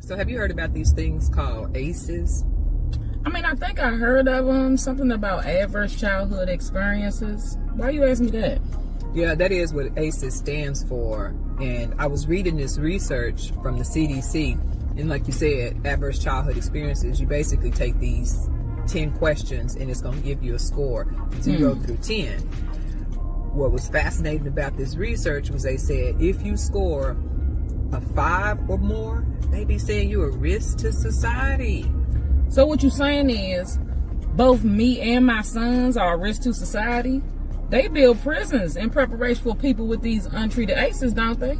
So have you heard about these things called ACEs? I mean, I think I heard of them, something about adverse childhood experiences. Why you ask me that? Yeah, that is what ACEs stands for. And I was reading this research from the CDC. And like you said, adverse childhood experiences, you basically take these 10 questions and it's going to give you a score, 0 through 10. What was fascinating about this research was they said if you score a 5 or more, they be saying you're a risk to society. So what you're saying is both me and my sons are a risk to society? They build prisons in preparation for people with these untreated ACEs, don't they?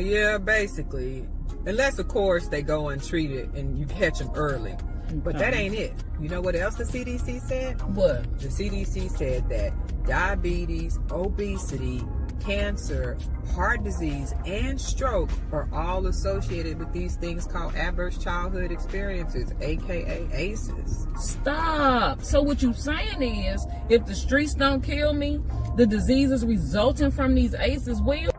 Yeah, basically. Unless, of course, they go untreated and you catch them early. But that ain't it. You know what else the CDC said? What? The CDC said that diabetes, obesity, cancer, heart disease, and stroke are all associated with these things called adverse childhood experiences, aka ACEs. Stop. So what you're saying is if the streets don't kill me, the diseases resulting from these ACEs will?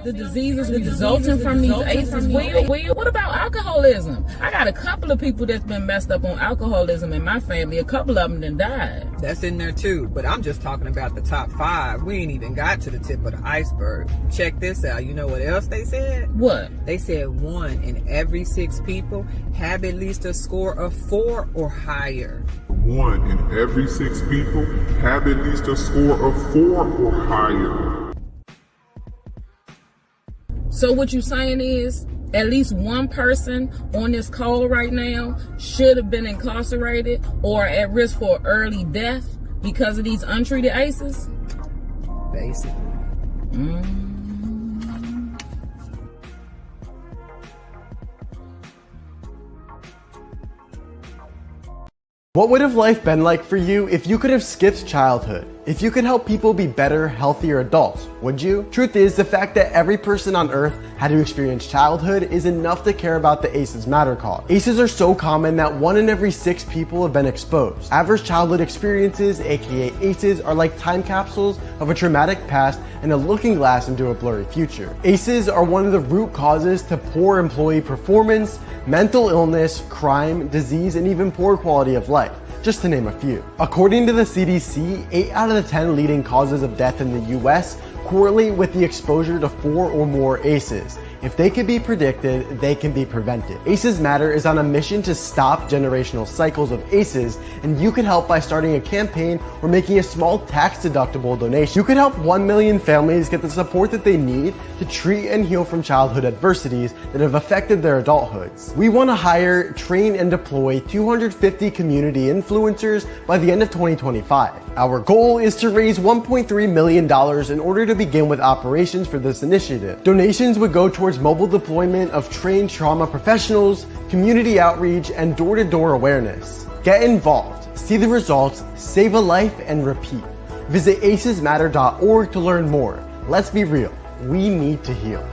The diseases resulting from these ACEs will? What about alcoholism? I got a couple of people that's been messed up on alcoholism in my family. A couple of them done died. That's in there too, but I'm just talking about the top 5. We ain't even got to the tip of the iceberg. Check this out. You know what else they said? What? They said 1 in every 6 people have at least a score of 4 or higher. 1 in every 6 people have at least a score of 4 or higher. So what you're saying is at least one person on this call right now should have been incarcerated or at risk for early death because of these untreated ACEs? Basically. What would have life been like for you if you could have skipped childhood? If you could help people be better, healthier adults, would you? Truth is, the fact that every person on earth had to experience childhood is enough to care about the ACEs matter cause. ACEs are so common that 1 in every 6 people have been exposed. Average childhood experiences, aka ACEs, are like time capsules of a traumatic past and a looking glass into a blurry future. ACEs are one of the root causes to poor employee performance, mental illness, crime, disease, and even poor quality of life, just to name a few. According to the CDC, 8 out of the 10 leading causes of death in the US correlate with the exposure to 4 or more ACEs. If they can be predicted, they can be prevented. ACEs Matter is on a mission to stop generational cycles of ACEs, and you can help by starting a campaign or making a small tax-deductible donation. You can help 1 million families get the support that they need to treat and heal from childhood adversities that have affected their adulthoods. We want to hire, train, and deploy 250 community influencers by the end of 2025. Our goal is to raise $1.3 million in order to begin with operations for this initiative. Donations would go towards mobile deployment of trained trauma professionals, community outreach, and door-to-door awareness. Get involved, see the results, save a life, and repeat. Visit acesmatter.org to learn more. Let's be real, we need to heal.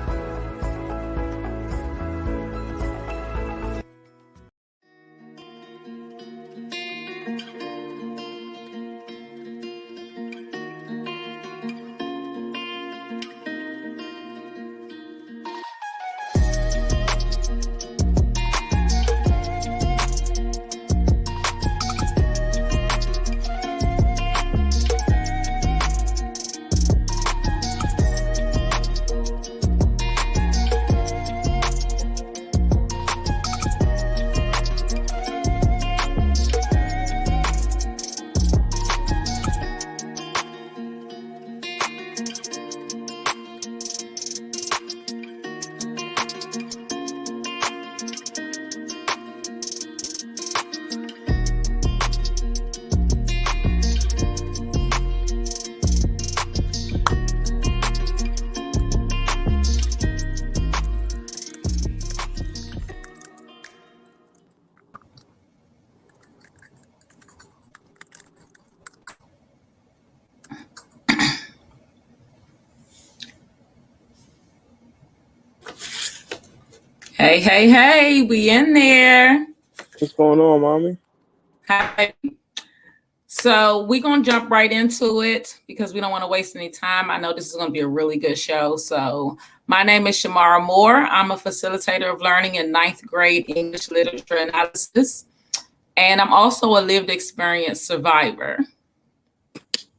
Hey, we in there. What's going on, mommy? Hi. So we're going to jump right into it because we don't want to waste any time. I know this is going to be a really good show. So my name is Shamara Moore. I'm a facilitator of learning in 9th grade English literature analysis. And I'm also a lived experience survivor.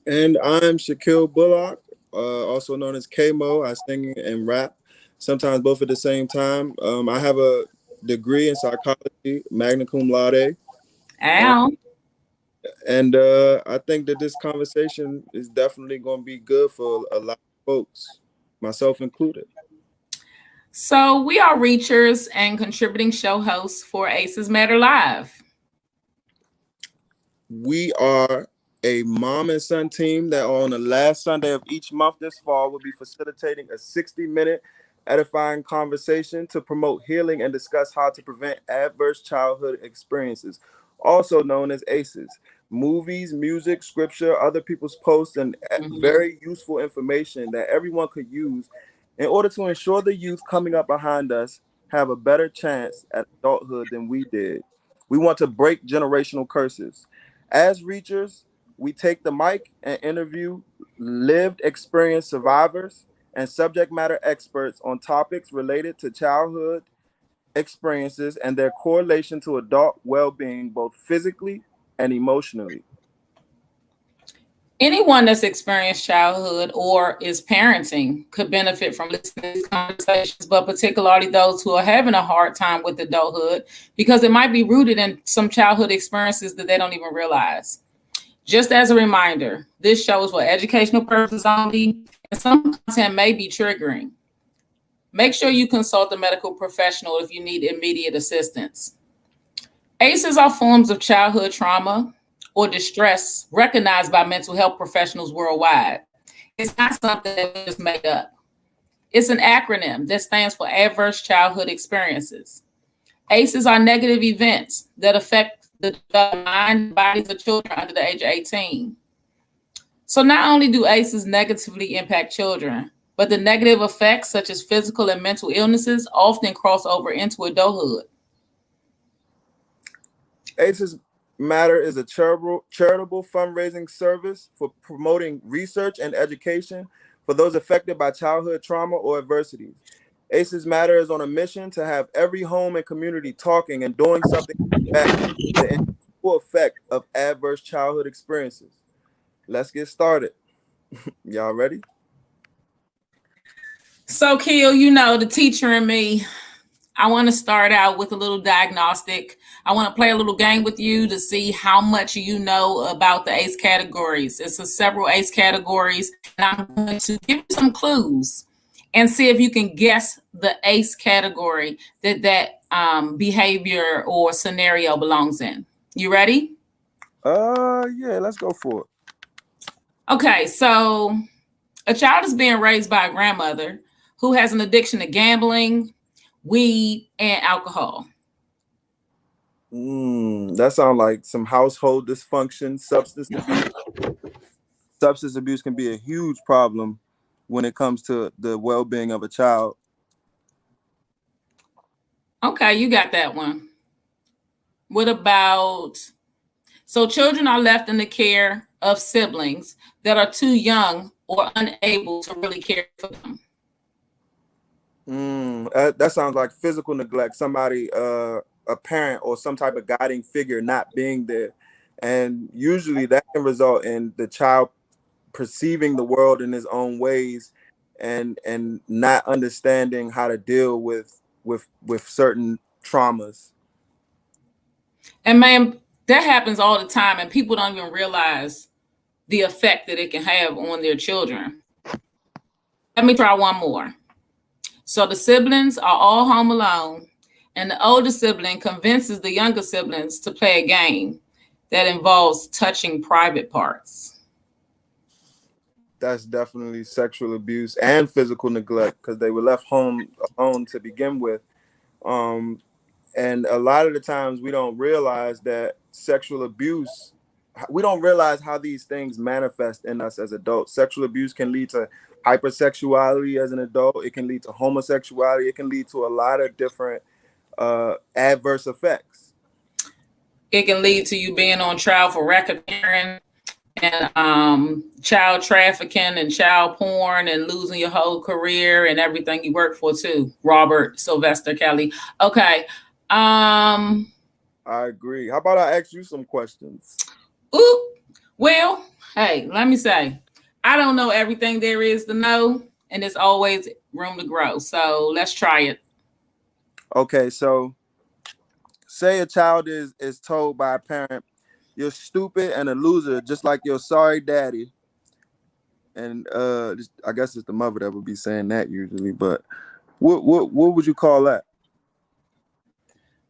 And I'm Shaquille Bullock, also known as K Moe. I sing and rap, sometimes both at the same time. I have a degree in psychology, magna cum laude. Ow. And I think that this conversation is definitely going to be good for a lot of folks, myself included. So we are reachers and contributing show hosts for Aces Matter Live. We are a mom and son team that on the last Sunday of each month this fall will be facilitating a 60-minute edifying conversation to promote healing and discuss how to prevent adverse childhood experiences, also known as ACEs. Movies, music, scripture, other people's posts, and very useful information that everyone could use in order to ensure the youth coming up behind us have a better chance at adulthood than we did. We want to break generational curses. As reachers, we take the mic and interview lived experience survivors and subject matter experts on topics related to childhood experiences and their correlation to adult well-being, both physically and emotionally. Anyone that's experienced childhood or is parenting could benefit from listening to these conversations, but particularly those who are having a hard time with adulthood because it might be rooted in some childhood experiences that they don't even realize. Just as a reminder, this show is for educational purposes only, and some content may be triggering. Make sure you consult a medical professional if you need immediate assistance. ACEs are forms of childhood trauma or distress recognized by mental health professionals worldwide. It's not something that we just made up. It's an acronym that stands for Adverse Childhood Experiences. ACEs are negative events that affect the mind and bodies of children under the age of 18. So not only do ACEs negatively impact children, but the negative effects such as physical and mental illnesses often cross over into adulthood. ACEs Matter is a charitable fundraising service for promoting research and education for those affected by childhood trauma or adversities. ACEs Matter is on a mission to have every home and community talking and doing something back the full effect of adverse childhood experiences. Let's get started. Y'all ready? So, Kiel, you know, the teacher in me, I want to start out with a little diagnostic. I want to play a little game with you to see how much you know about the ACE categories. It's several ACE categories, and I'm going to give you some clues and see if you can guess the ACE category that behavior or scenario belongs in. You ready? Yeah, let's go for it. Okay, so a child is being raised by a grandmother who has an addiction to gambling, weed, and alcohol. That sounds like some household dysfunction, substance abuse. Substance abuse can be a huge problem when it comes to the well-being of a child. Okay, you got that one. What about, so children are left in the care of siblings that are too young or unable to really care for them. That sounds like physical neglect, somebody, a parent or some type of guiding figure not being there. And usually that can result in the child perceiving the world in his own ways and not understanding how to deal with certain traumas. And man, that happens all the time, and people don't even realize the effect that it can have on their children. Let me try one more. So the siblings are all home alone, and the older sibling convinces the younger siblings to play a game that involves touching private parts. That's definitely sexual abuse and physical neglect because they were left home alone to begin with. And a lot of the times we don't realize that sexual abuse, we don't realize how these things manifest in us as adults. Sexual abuse can lead to hypersexuality as an adult. It can lead to homosexuality. It can lead to a lot of different adverse effects. It can lead to you being on trial for racketeering. and child trafficking and child porn and losing your whole career and everything you work for too. Robert Sylvester Kelly. Okay. I agree. How about I ask you some questions? Ooh, well, hey, let me say, I don't know everything there is to know, and there's always room to grow. So let's try it. Okay, so say a child is told by a parent, "You're stupid and a loser, just like your sorry daddy." And I guess it's the mother that would be saying that usually. But what would you call that?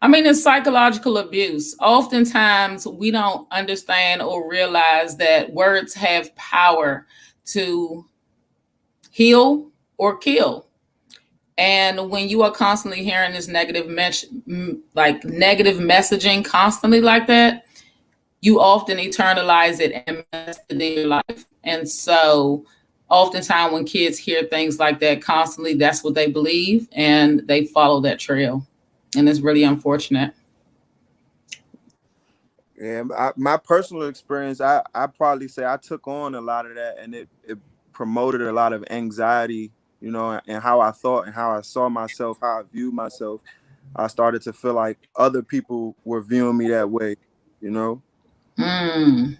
I mean, it's psychological abuse. Oftentimes, we don't understand or realize that words have power to heal or kill. And when you are constantly hearing this negative negative messaging constantly like that, you often internalize it and mess it in your life. And so oftentimes when kids hear things like that constantly, that's what they believe and they follow that trail. And it's really unfortunate. Yeah, my personal experience, I probably say I took on a lot of that, and it promoted a lot of anxiety, you know, and how I thought and how I saw myself, how I viewed myself. I started to feel like other people were viewing me that way, you know. I'm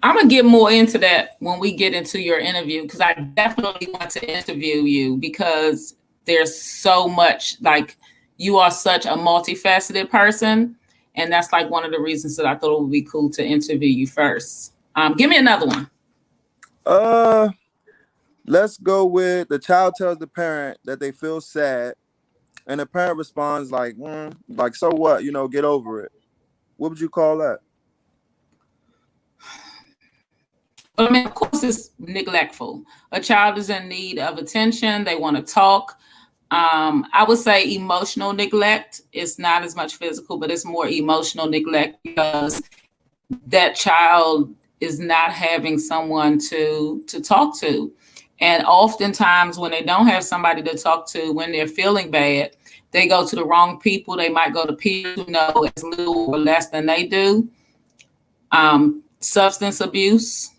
gonna get more into that when we get into your interview, because I definitely want to interview you because there's so much, like, you are such a multifaceted person, and that's like one of the reasons that I thought it would be cool to interview you first. Give me another one. Let's go with the child tells the parent that they feel sad, and the parent responds like, like, so what? You know, get over it. What would you call that? I mean, of course, it's neglectful. A child is in need of attention. They want to talk. I would say emotional neglect. It's not as much physical, but it's more emotional neglect because that child is not having someone to talk to. And oftentimes when they don't have somebody to talk to, when they're feeling bad, they go to the wrong people. They might go to people who know as little or less than they do. Substance abuse,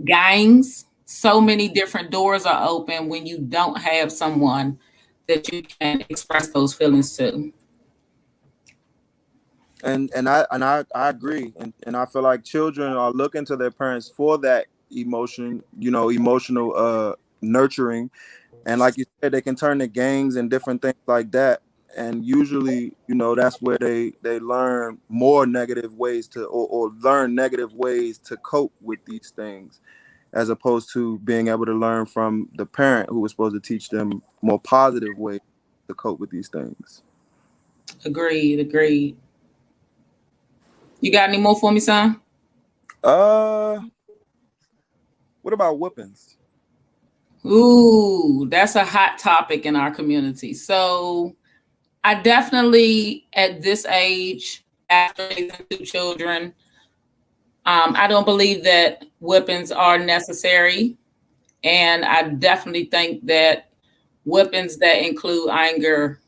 gangs, so many different doors are open when you don't have someone that you can express those feelings to. And I agree, and I feel like children are looking to their parents for that emotion, you know, emotional nurturing, and like you said, they can turn to gangs and different things like that, and usually, you know, that's where they learn more negative ways to or learn negative ways to cope with these things, as opposed to being able to learn from the parent who was supposed to teach them more positive ways to cope with these things. Agreed. You got any more for me, son? What about whippings? Ooh, that's a hot topic in our community. So I definitely, at this age, after raising two children, I don't believe that whippings are necessary. And I definitely think that whippings that include anger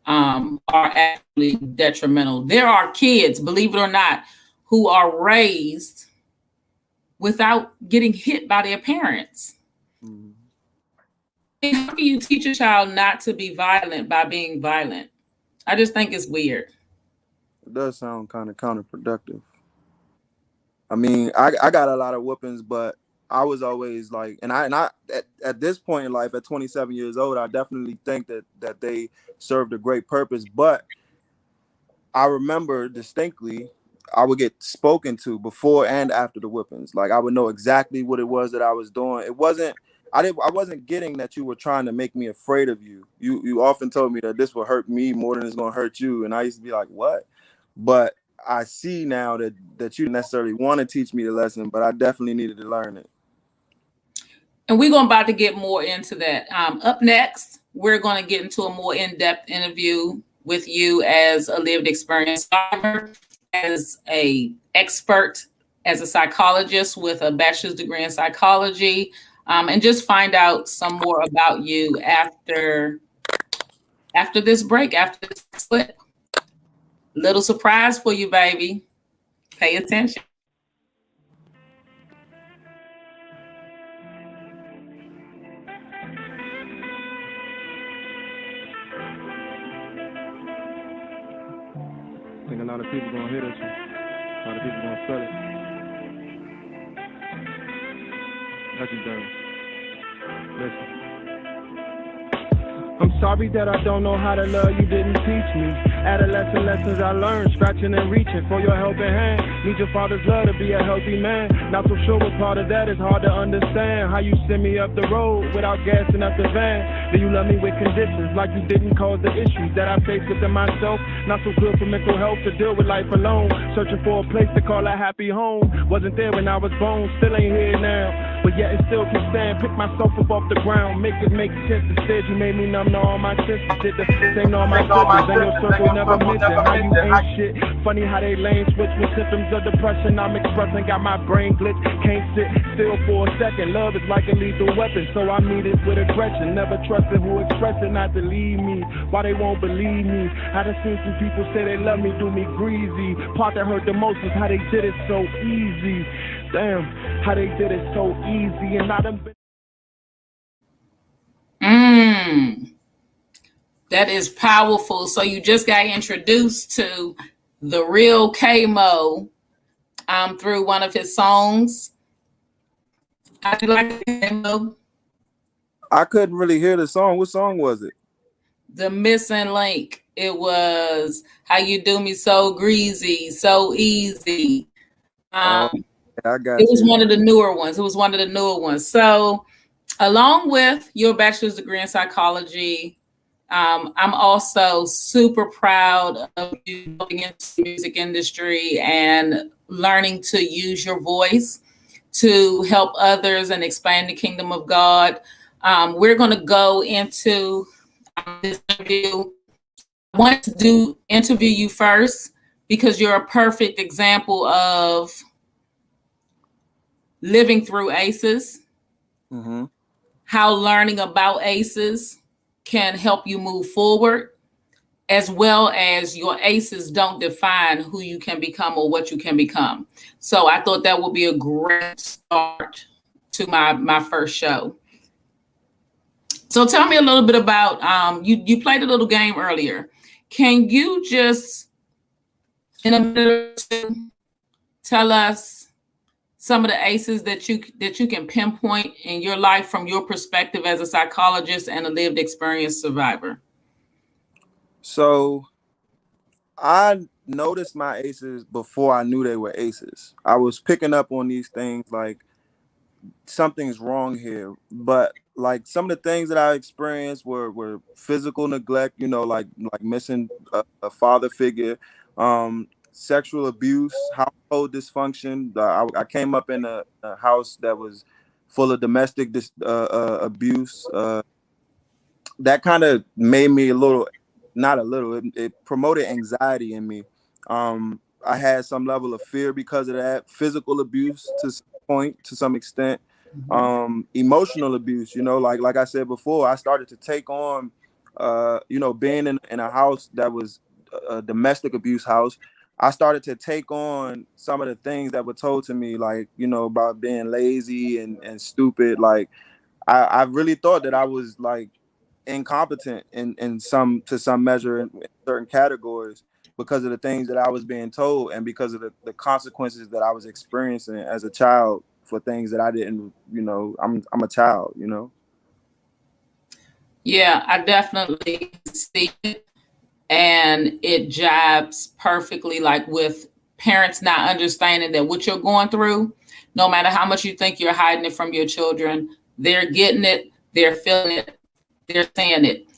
are actually detrimental. There are kids, believe it or not, who are raised without getting hit by their parents. Mm. How can you teach a child not to be violent by being violent? I just think it's weird. It does sound kind of counterproductive. I mean, I got a lot of whoopings, but I was always like, and I at this point in life, at 27 years old, I definitely think that they served a great purpose. But I remember distinctly, I would get spoken to before and after the whippings. Like, I would know exactly what it was that I was doing. I wasn't getting that you were trying to make me afraid of you. You often told me that this will hurt me more than it's going to hurt you, and I used to be like, what? But I see now that you didn't necessarily want to teach me the lesson, but I definitely needed to learn it. And we're about to get more into that. Up next, we're going to get into a more in-depth interview with you as a lived experience survivor, as a expert, as a psychologist with a bachelor's degree in psychology, and just find out some more about you after this break, after this split. Little surprise for you, baby. Pay attention. think a lot of people gonna hear this one. A lot of people gonna feel it. Legendary. Listen. I'm sorry that I don't know how to love, you didn't teach me. Adolescent lessons I learned, scratching and reaching for your helping hand. Need your father's love to be a healthy man. Not so sure what part of that is hard to understand. How you send me up the road without gassing up the van. Do you love me with conditions like you didn't cause the issues that I face within myself? Not so good for mental health to deal with life alone. Searching for a place to call a happy home. Wasn't there when I was born, still ain't here now. But yet it still keeps saying, pick myself up off the ground. Make it make sense. Instead you made me numb to all my senses. Did the same to all my siblings. And your circle never mentioned how you ain't shit. Funny how they lane switch with symptoms of depression. I'm expressing, got my brain glitch. Can't sit still for a second. Love is like a lethal weapon, so I meet it with aggression. Never trusted who expressed it not to leave me. Why they won't believe me? I done seen some people say they love me, do me greasy. Part that hurt the most is how they did it so easy. Damn, how they did it so easy. And I done been. That is powerful. So you just got introduced to the real K Moe through one of his songs. How do you like it, K Moe? I couldn't really hear the song. What song was it? The Missing Link. It was How You Do Me So Greasy, So Easy. I got It was one of the newer ones. So along with your bachelor's degree in psychology, I'm also super proud of you going into the music industry and learning to use your voice to help others and expand the kingdom of God. We're going to go into this interview. I want to interview you first because you're a perfect example of living through ACEs, how learning about ACEs can help you move forward, as well as your ACEs don't define who you can become or what you can become. So I thought that would be a great start to my first show. So tell me a little bit about, you played a little game earlier. Can you just, in a minute or two, tell us some of the ACEs that you can pinpoint in your life from your perspective as a psychologist and a lived experience survivor? So I noticed my ACEs before I knew they were ACEs. I was picking up on these things like something's wrong here. But like some of the things that I experienced were physical neglect, you know, like missing a father figure, sexual abuse, household dysfunction. I came up in a house that was full of domestic abuse. That kind of made me it promoted anxiety in me. I had some level of fear because of that, physical abuse to some extent, emotional abuse, you know, like I said before, I started to take on, being in a house that was a domestic abuse house. I started to take on some of the things that were told to me, like, you know, about being lazy and stupid. Like, I really thought that I was like incompetent in some measure in certain categories because of the things that I was being told and because of the consequences that I was experiencing as a child for things that I didn't, you know, I'm a child, you know. Yeah, I definitely see it. And it jibes perfectly like with parents not understanding that what you're going through, no matter how much you think you're hiding it from your children, they're getting it, they're feeling it, they're saying it.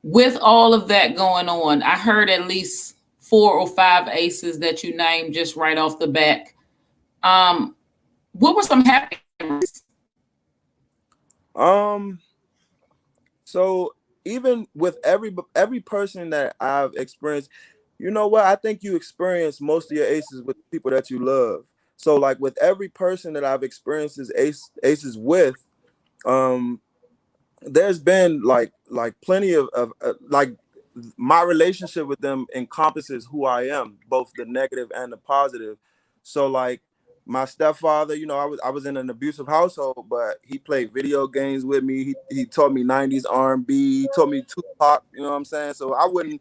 With all of that going on, I heard at least 4 or 5 ACEs that you named just right off the bat. What were some happy memories? So even with every person that I've experienced, you know what? I think you experience most of your ACEs with people that you love. So like with every person that I've experienced ACEs with, there's been like plenty of like my relationship with them encompasses who I am, both the negative and the positive. So like my stepfather, you know, I was in an abusive household, but he played video games with me. He taught me 90s R&B, he taught me Tupac, you know what I'm saying? So I wouldn't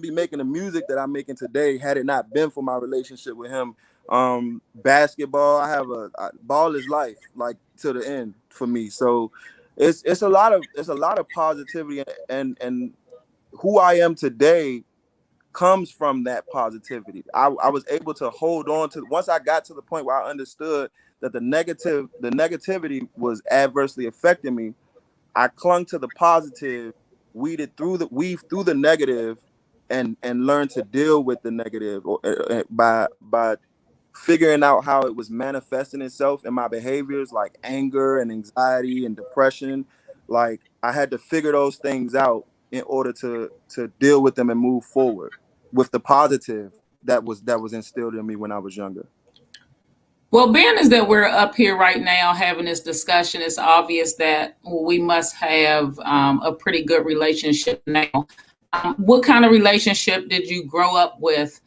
be making the music that I'm making today had it not been for my relationship with him. Basketball, ball is life, like to the end for me. So it's a lot of positivity, and who I am today comes from that positivity. I was able to hold on to, once I got to the point where I understood that the negativity was adversely affecting me, I clung to the positive, weave through the negative, and learned to deal with the negative, or by figuring out how it was manifesting itself in my behaviors, like anger and anxiety and depression. Like I had to figure those things out in order to deal with them and move forward with the positive that was instilled in me when I was younger. Well, being is that we're up here right now having this discussion, it's obvious that we must have a pretty good relationship now. What kind of relationship did you grow up with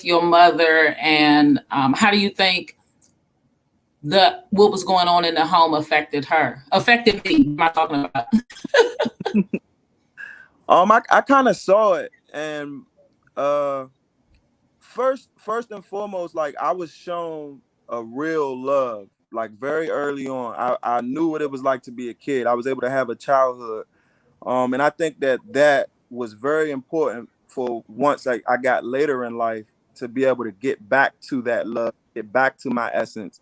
your mother, and how do you think what was going on in the home affected me? What am I talking about? I kind of saw it, and first and foremost, like I was shown a real love, like very early on. I knew what it was like to be a kid. I was able to have a childhood, and I think that was very important for once I got later in life to be able to get back to that love, get back to my essence.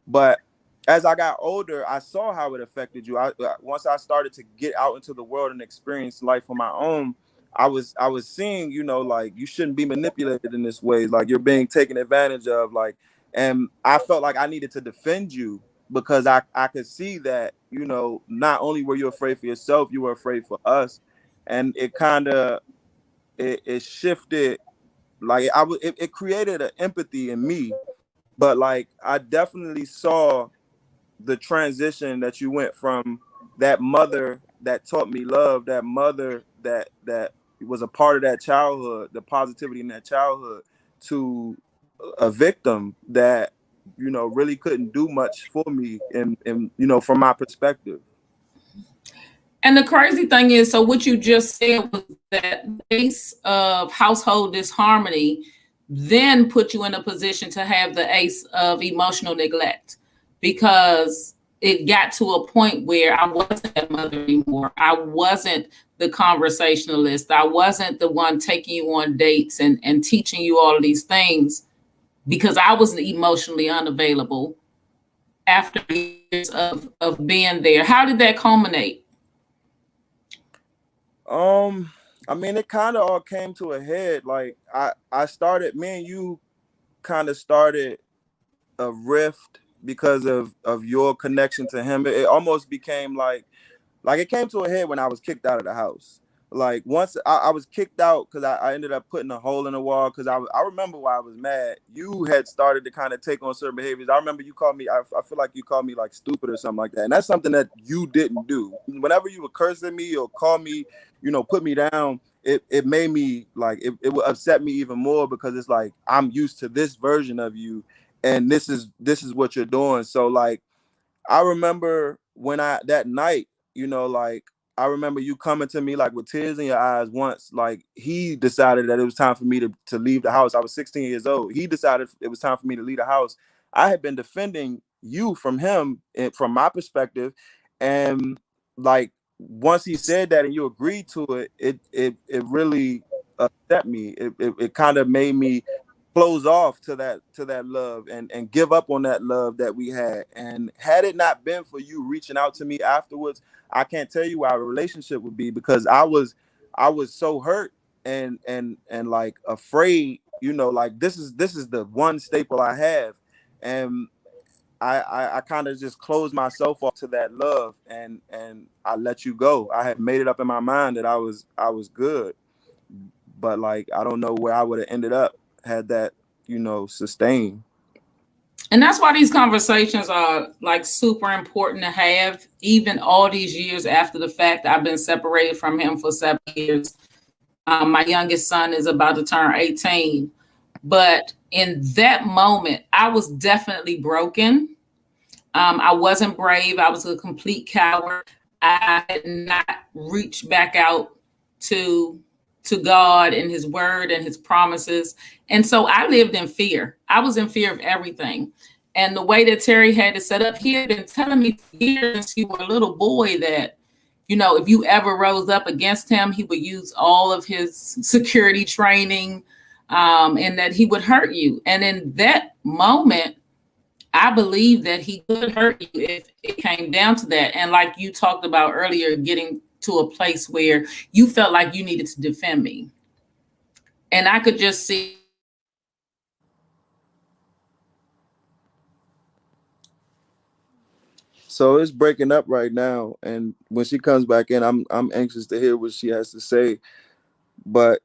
But as I got older, I saw how it affected you. Once I started to get out into the world and experience life on my own, I was seeing, you know, like you shouldn't be manipulated in this way, like you're being taken advantage of, like, and I felt like I needed to defend you because I could see that, you know, not only were you afraid for yourself, you were afraid for us, and it kind of it shifted, like it created an empathy in me, but like I definitely saw the transition that you went from that mother that taught me love, that mother that was a part of that childhood, the positivity in that childhood, to a victim that, you know, really couldn't do much for me, and you know, from my perspective. And the crazy thing is, so what you just said was that base of household disharmony then put you in a position to have the ace of emotional neglect, because it got to a point where I wasn't that mother anymore. I wasn't the conversationalist. I wasn't the one taking you on dates and teaching you all of these things, because I was emotionally unavailable after years of being there. How did that culminate? I mean, it kind of all came to a head. Like I started, me and you kind of started a rift because of your connection to him. It almost became like it came to a head when I was kicked out of the house. Like once I was kicked out because I ended up putting a hole in the wall, because I remember why I was mad. You had started to kind of take on certain behaviors. I remember you called me, I feel like you called me like stupid or something like that. And that's something that you didn't do. Whenever you would curse at me or call me, you know, put me down, it made me like, it would upset me even more, because it's like, I'm used to this version of you, and this is what you're doing. So like, I remember when that night, you know, like I remember you coming to me like with tears in your eyes once. Like he decided that it was time for me to leave the house. I was 16 years old. He decided it was time for me to leave the house. I had been defending you from him, and from my perspective, and like once he said that and you agreed to it, it really upset me. It kind of made me close off to that love and give up on that love that we had. And had it not been for you reaching out to me afterwards, I can't tell you our relationship would be, because I was so hurt and like afraid, you know, like this is the one staple I have. And I kind of just closed myself off to that love, and I let you go. I had made it up in my mind that I was good, but like I don't know where I would have ended up had that, you know, sustained. And that's why these conversations are like super important to have, even all these years after the fact. I've been separated from him for 7 years. My youngest son is about to turn 18, but in that moment, I was definitely broken. I wasn't brave. I was a complete coward. I had not reached back out to God and His Word and His promises, and so I lived in fear. I was in fear of everything. And the way that Terry had it set up, he had been telling me for years since you were a little boy that, you know, if you ever rose up against him, he would use all of his security training, and that he would hurt you. And in that moment, I believe that he could hurt you if it came down to that. And like you talked about earlier, getting to a place where you felt like you needed to defend me. And I could just see. So it's breaking up right now, and when she comes back in, I'm anxious to hear what she has to say. But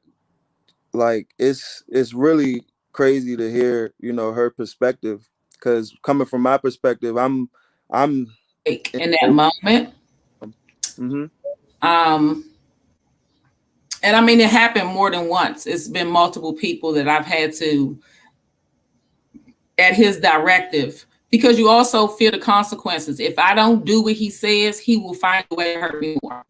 like, it's really crazy to hear, you know, her perspective, because coming from my perspective, I'm In that moment. Mm-hmm. And I mean, it happened more than once. It's been multiple people that I've had to, at his directive, because you also fear the consequences. If I don't do what he says, he will find a way to hurt me more.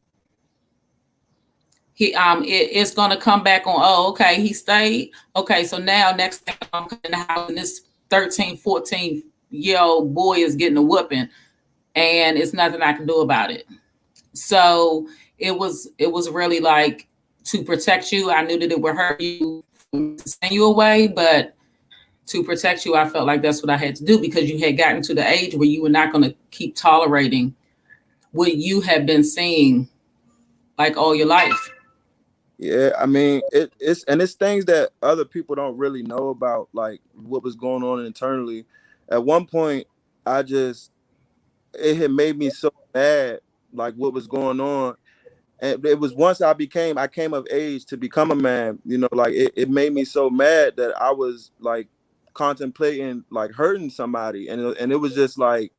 It's going to come back on, oh, okay, he stayed. Okay, so now next time I'm coming in the house and this 13, 14-year-old boy is getting a whooping and it's nothing I can do about it. So it was really like, to protect you. I knew that it would hurt you, send you away, but to protect you, I felt like that's what I had to do, because you had gotten to the age where you were not going to keep tolerating what you had been seeing like all your life. Yeah, I mean, it's things that other people don't really know about, like what was going on internally. At one point, it had made me so mad, like what was going on. And it was once I came of age to become a man, you know, like it made me so mad that I was like contemplating like hurting somebody. And it was just like,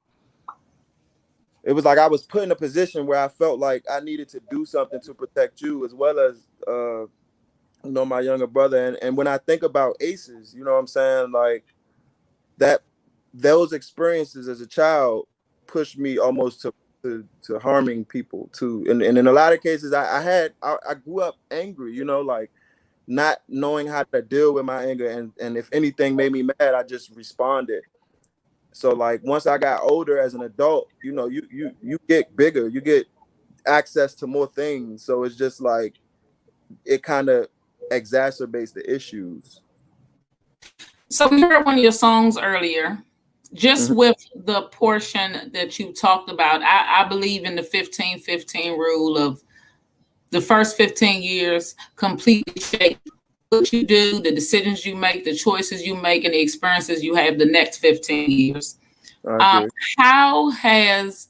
it was like I was put in a position where I felt like I needed to do something to protect you, as well as, you know, my younger brother. And when I think about aces, you know what I'm saying? Like that, those experiences as a child pushed me almost to harming people too. And in a lot of cases, I grew up angry, you know, like not knowing how to deal with my anger. And if anything made me mad, I just responded. So like once I got older as an adult, you know, you get bigger, you get access to more things. So it's just like, it kind of exacerbates the issues. So we heard one of your songs earlier, just Mm-hmm. with the portion that you talked about. I believe in the 15-15 rule of the first 15 years completely shape what you do, the decisions you make, the choices you make, and the experiences you have the next 15 years. I agree. How has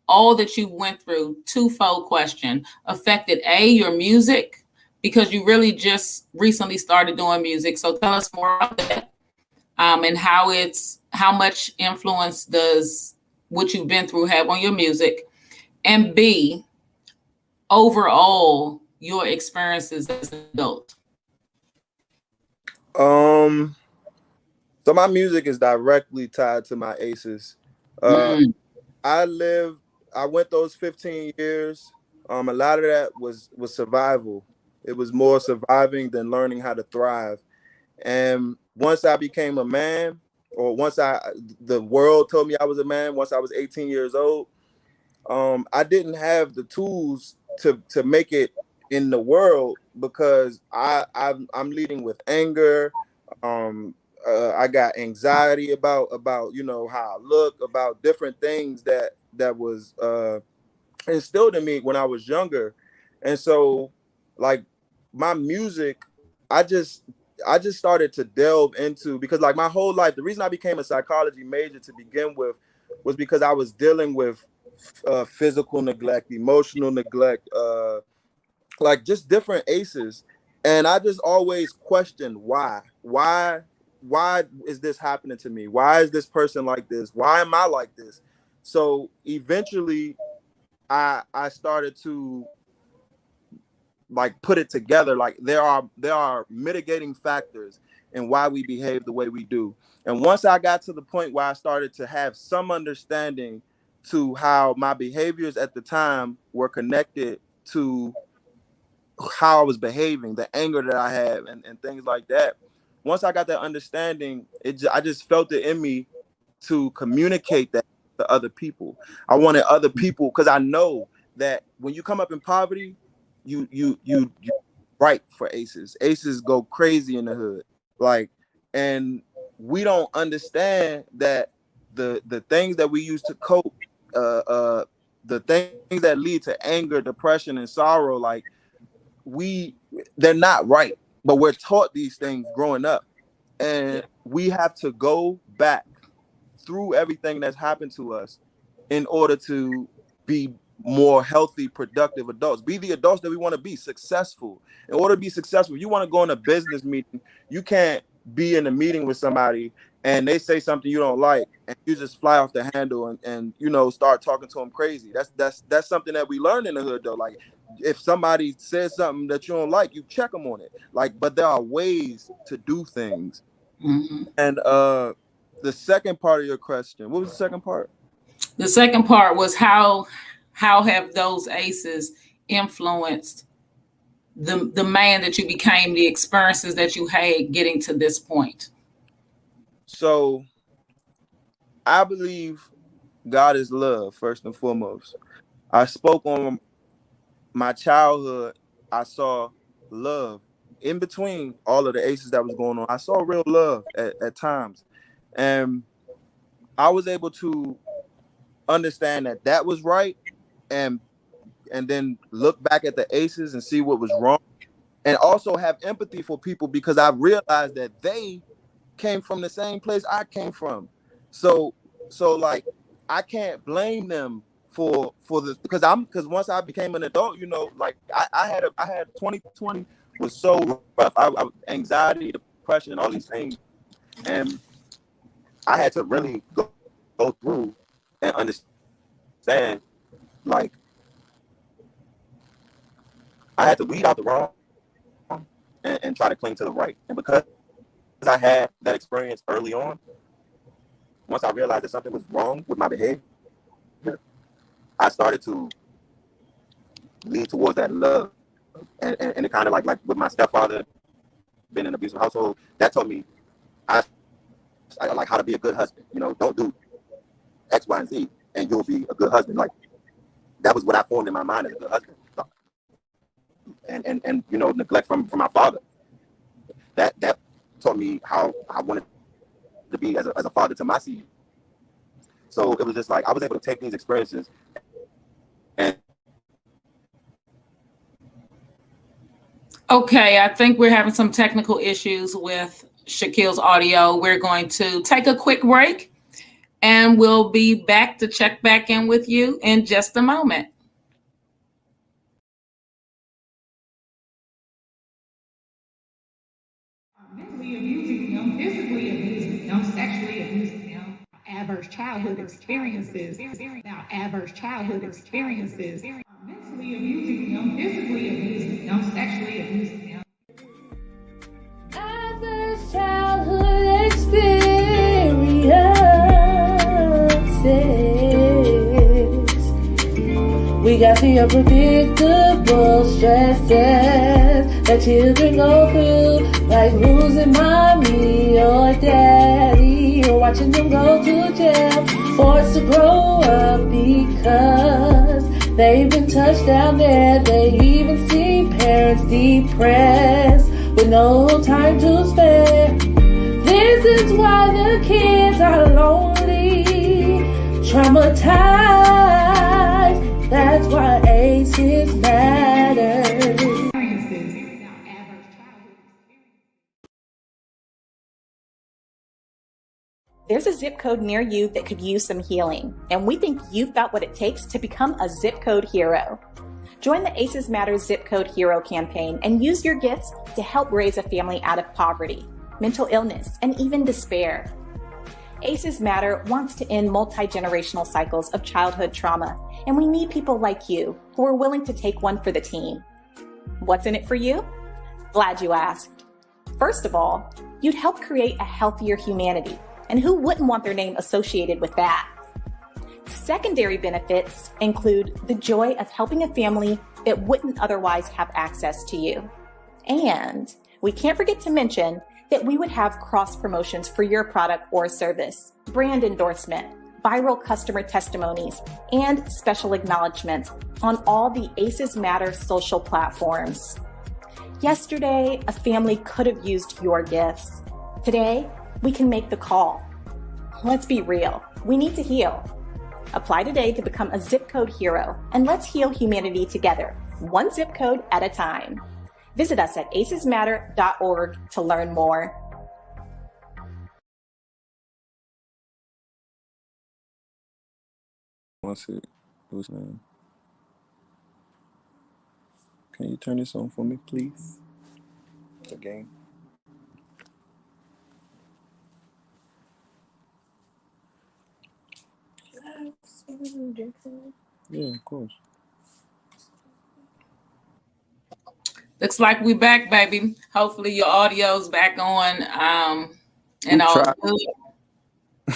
all that you went through, twofold question, affected your music? Because you really just recently started doing music. So tell us more about that. And how much influence does what you've been through have on your music? And B, overall, your experiences as an adult. So my music is directly tied to my aces. I went those 15 years. A lot of that was survival. It was more surviving than learning how to thrive. And once I became a man, or the world told me I was a man, once I was 18 years old, I didn't have the tools to make it in the world, because I'm leading with anger. I got anxiety about you know how I look, about different things that was instilled in me when I was younger. And so like my music, I just started to delve into, because like my whole life, the reason I became a psychology major to begin with was because I was dealing with physical neglect, emotional neglect, like just different aces. And I just always questioned why is this happening to me? Why is this person like this? Why am I like this? So eventually I started to like put it together. Like there are mitigating factors. and why we behave the way we do. And once I got to the point where I started to have some understanding to how my behaviors at the time were connected to how I was behaving, the anger that I had, and things like that. Once I got that understanding, I just felt it in me to communicate that to other people. I wanted other people, because I know that when you come up in poverty, you ripe for aces. Aces go crazy in the hood, like, and we don't understand that the things that we use to cope, the things that lead to anger, depression, and sorrow, like, they're not right, but we're taught these things growing up, and we have to go back through everything that's happened to us in order to be more healthy, productive adults, be the adults that we want to be, successful. In order to be successful, you want to go in a business meeting, you can't be in a meeting with somebody and they say something you don't like and you just fly off the handle and you know, start talking to them crazy. That's something that we learned in the hood, though. Like, if somebody says something that you don't like, you check them on it. Like, but there are ways to do things. Mm-hmm. And the second part of your question, what was the second part? The second part was how have those aces influenced the man that you became, the experiences that you had getting to this point? So I believe God is love, first and foremost. I spoke on my childhood. I saw love in between all of the aces that was going on. I saw real love at times. And I was able to understand that was right, and then look back at the aces and see what was wrong, and also have empathy for people, because I realized that they came from the same place I came from. So like, I can't blame them for this, because once I became an adult, you know, like I had 2020 was so rough. I anxiety, depression, and all these things, and I had to really go through and understand, like, I had to weed out the wrong and try to cling to the right. And because I had that experience early on, once I realized that something was wrong with my behavior, I started to lead towards that love. And it kind of like with my stepfather being in an abusive household, that taught me I like how to be a good husband. You know, don't do X, Y, and Z, and you'll be a good husband. Like, that was what I formed in my mind as a good husband. And you know, neglect from my father. That taught me how I wanted to be as a father to my seed. So it was just like I was able to take these experiences and. Okay, I think we're having some technical issues with Shaquille's audio. We're going to take a quick break, and we'll be back to check back in with you in just a moment. Mentally abusing them, physically abusing them, sexually abusing them, adverse childhood experiences, mentally abusing them, physically abusing them, sexually abusing them. Adverse childhood experiences. We got the unpredictable stresses that children go through, like losing mommy or daddy, or watching them go to jail, forced to grow up because they've been touched down there. They even see parents depressed with no time to spare. This is why the kids are lonely, traumatized. That's why ACEs matter. There's a zip code near you that could use some healing, and we think you've got what it takes to become a zip code hero. Join the ACEs Matter Zip Code Hero campaign and use your gifts to help raise a family out of poverty, mental illness, and even despair. ACEs Matter wants to end multi-generational cycles of childhood trauma, and we need people like you who are willing to take one for the team. What's in it for you? Glad you asked. First of all, you'd help create a healthier humanity, and who wouldn't want their name associated with that? Secondary benefits include the joy of helping a family that wouldn't otherwise have access to you. And we can't forget to mention that we would have cross promotions for your product or service, brand endorsement, viral customer testimonies, and special acknowledgments on all the ACEs Matter social platforms. Yesterday, a family could have used your gifts. Today, we can make the call. Let's be real. We need to heal. Apply today to become a zip code hero, and let's heal humanity together, one zip code at a time. Visit us at acesmatter.org to learn more. Once it was, man. Can you turn this on for me, please? The game. Yeah, of course. Looks like we back, baby. Hopefully your audio's back on. And all good.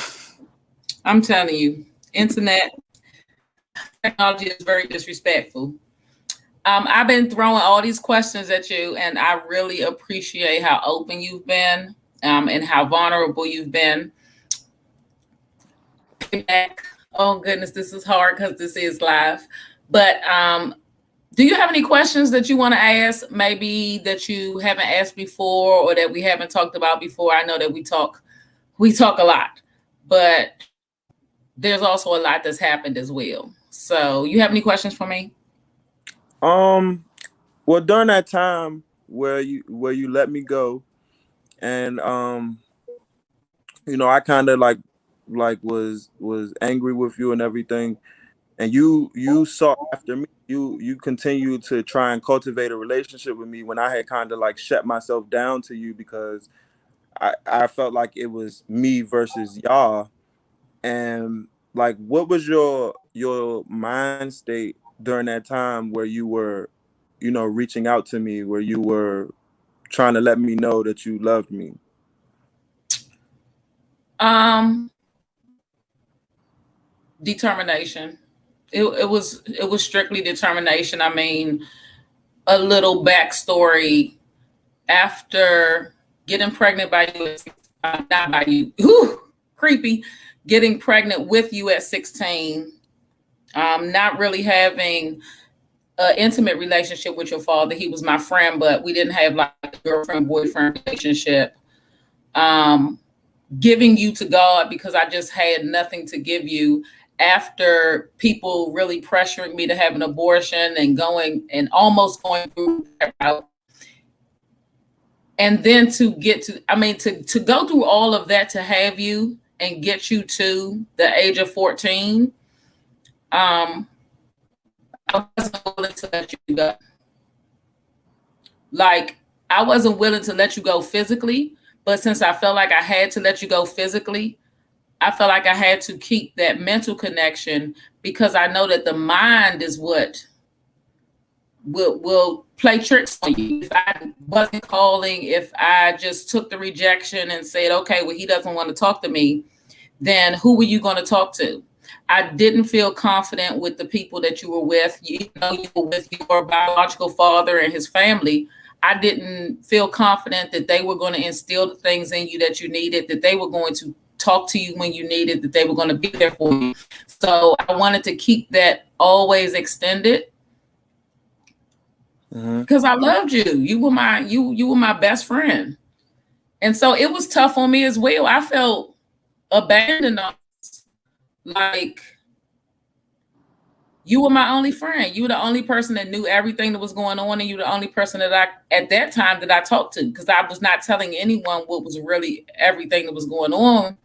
I'm telling you, internet technology is very disrespectful. I've been throwing all these questions at you, and I really appreciate how open you've been, and how vulnerable you've been. Oh goodness, this is hard because this is live. But do you have any questions that you want to ask, maybe that you haven't asked before or that we haven't talked about before? I know that we talk a lot, but there's also a lot that's happened as well. So you have any questions for me? Well, during that time where you let me go, and I kind of like was angry with you and everything, and you sought after me. You continued to try and cultivate a relationship with me when I had kind of like shut myself down to you because I felt like it was me versus y'all. And like, what was your mind state during that time where you were, reaching out to me, where you were trying to let me know that you loved me? Determination. It was strictly determination. I mean, a little backstory. After getting pregnant by you, not by you, creepy, getting pregnant with you at 16, not really having an intimate relationship with your father. He was my friend, but we didn't have like a girlfriend-boyfriend relationship. Giving you to God because I just had nothing to give you, after people really pressuring me to have an abortion and almost going through that route. And then to go through all of that to have you and get you to the age of 14, I wasn't willing to let you go. Like, I wasn't willing to let you go physically, but since I felt like I had to let you go physically, I felt like I had to keep that mental connection, because I know that the mind is what will play tricks on you. If I wasn't calling, if I just took the rejection and said, okay, well, he doesn't want to talk to me, then who were you going to talk to? I didn't feel confident with the people that you were with. You were with your biological father and his family. I didn't feel confident that they were going to instill the things in you that you needed, that they were going to talk to you when you needed, that they were going to be there for you. So I wanted to keep that always extended, because I loved you. You were my best friend. And so it was tough on me as well. I felt abandoned. Like, you were my only friend. You were the only person that knew everything that was going on, and you were the only person that at that time that I talked to, because I was not telling anyone what was really everything that was going on,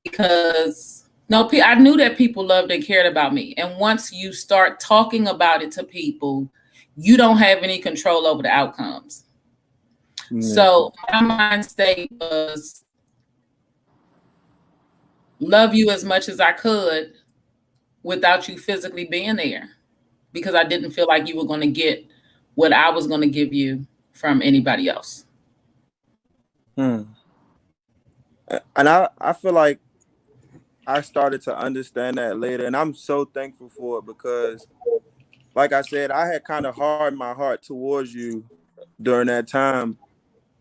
because I knew that people loved and cared about me. And once you start talking about it to people, you don't have any control over the outcomes. Yeah. So my mind state was love you as much as I could without you physically being there, because I didn't feel like you were going to get what I was going to give you from anybody else. Hmm. And I feel like I started to understand that later, and I'm so thankful for it because, like I said, I had kind of hardened my heart towards you during that time,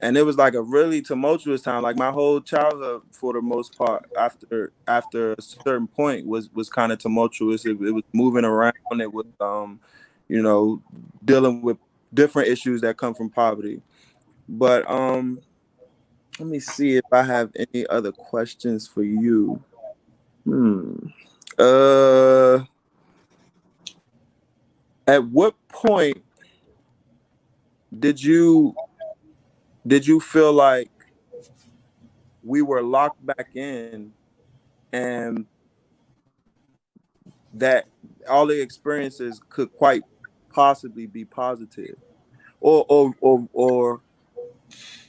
and it was like a really tumultuous time. Like my whole childhood, for the most part, after a certain point, was kind of tumultuous. It was moving around. It was you know, dealing with different issues that come from poverty. But let me see if I have any other questions for you. Uh, at what point did you feel like we were locked back in, and that all the experiences could quite possibly be positive? Or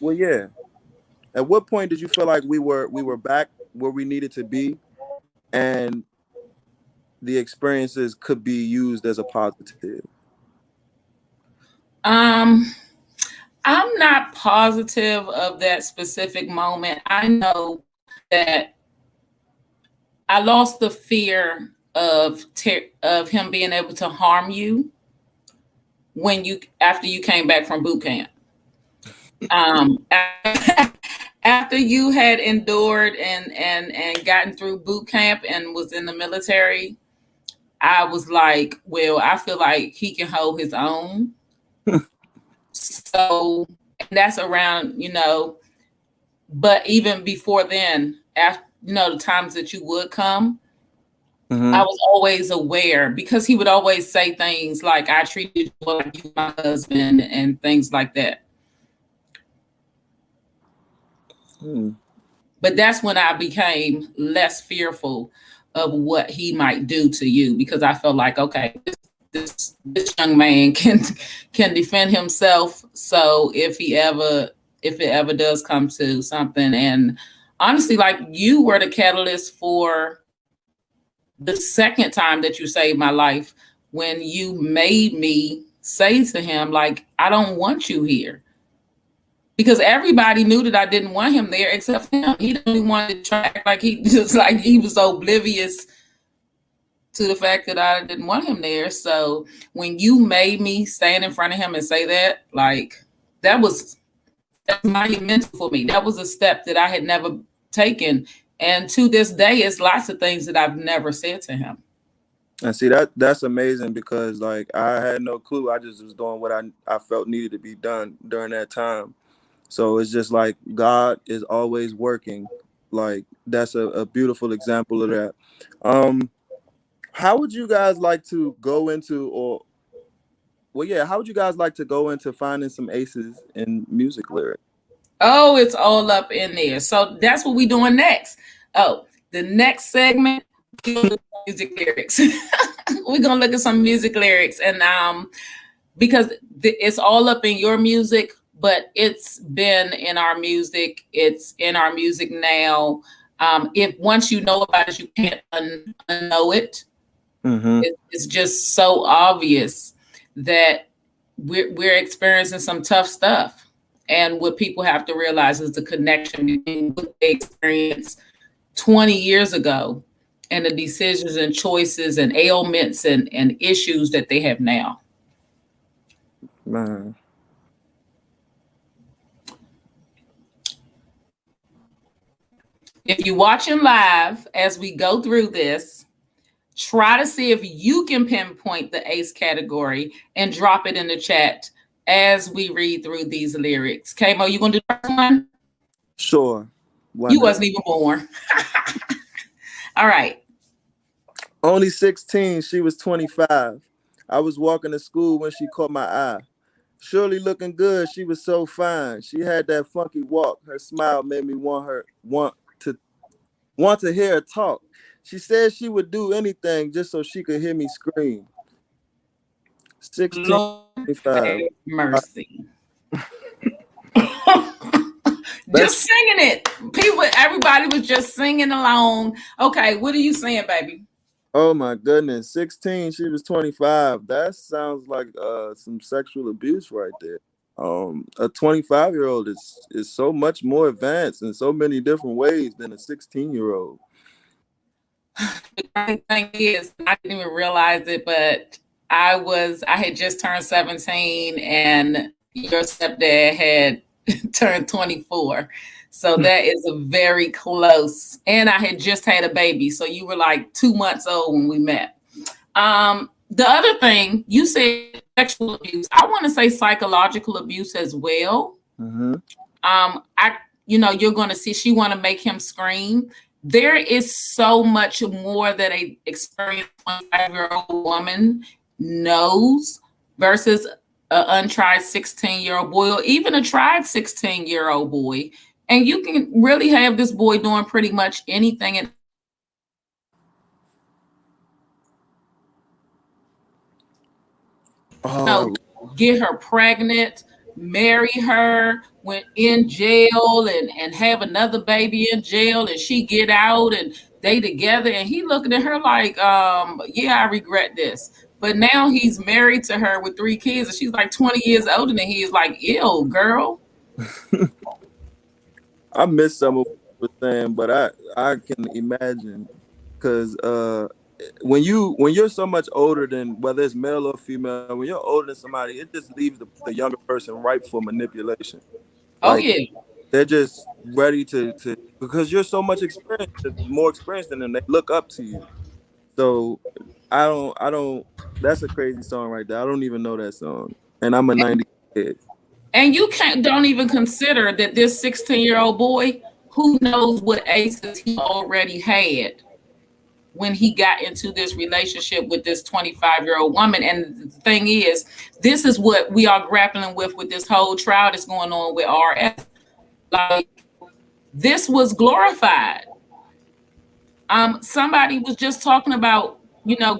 well, yeah. At what point did you feel like we were back where we needed to be, and the experiences could be used as a positive? I'm not positive of that specific moment. I know that I lost the fear of him being able to harm you after you came back from boot camp. After you had endured and gotten through boot camp and was in the military, I was like, well, I feel like he can hold his own. So that's around, but even before then, after, the times that you would come, I was always aware because he would always say things like, I treated you like you my husband and things like that. But that's when I became less fearful of what he might do to you, because I felt like, okay, this young man can defend himself. So if it ever does come to something, and honestly, like, you were the catalyst for the second time that you saved my life, when you made me say to him, like, I don't want you here. Because everybody knew that I didn't want him there except him. He didn't even want to try to act like he was oblivious to the fact that I didn't want him there. So when you made me stand in front of him and say that, like, that's monumental for me. That was a step that I had never taken. And to this day, it's lots of things that I've never said to him. And see, that's amazing, because like I had no clue. I just was doing what I felt needed to be done during that time. So it's just like God is always working. Like that's a beautiful example of that. How would you guys like to go into, how would you guys like to go into finding some aces in music lyrics? Oh, it's all up in there. So that's what we're doing next. Oh, the next segment, music lyrics. We're gonna look at some music lyrics, and because it's all up in your music, but it's been in our music. It's in our music now. If once you know about it, you can't unknow it. It's just so obvious that we're experiencing some tough stuff. And what people have to realize is the connection between what they experienced 20 years ago and the decisions and choices and ailments and issues that they have now. Man. If you're watching live as we go through this, try to see if you can pinpoint the ACE category and drop it in the chat as we read through these lyrics. K Moe, you gonna do the first one? Sure. You wasn't even born. All right. Only 16, she was 25. I was walking to school when she caught my eye. Surely looking good, she was so fine. She had that funky walk. Her smile made me want to hear her talk. She said she would do anything just so she could hear me scream. 16, Lord 25. Mercy. Just singing it. Everybody was just singing along. Okay, what are you saying, baby? Oh my goodness. 16, she was 25. That sounds like some sexual abuse right there. A 25-year-old is so much more advanced in so many different ways than a 16-year-old. The funny thing is, I didn't even realize it, but I had just turned 17 and your stepdad had turned 24. So that is a very close. And I had just had a baby. So you were like 2 months old when we met. The other thing, you said sexual abuse. I want to say psychological abuse as well. Mm-hmm. You're going to see she want to make him scream. There is so much more that a experienced 25-year-old woman knows versus an untried 16-year-old boy, or even a tried 16-year-old boy. And you can really have this boy doing pretty much anything and get her pregnant, marry her, went in jail and have another baby in jail, and she get out and they together, and he looking at her like, yeah, I regret this. But now he's married to her with 3 kids, and she's like 20 years older than he is. Like, ew, girl. I miss some of what you were saying, but I can imagine, because when you're so much older than, whether it's male or female, when you're older than somebody, it just leaves the younger person ripe for manipulation. Like, oh yeah, they're just ready to because you're so much experienced, more experienced than them. They look up to you. So I don't. That's a crazy song right there. I don't even know that song, and I'm a 90s kid. And you don't even consider that this 16-year-old boy, who knows what aces he already had when he got into this relationship with this 25-year-old woman. And the thing is, this is what we are grappling with this whole trial that's going on with RF. Like, this was glorified. Somebody was just talking about,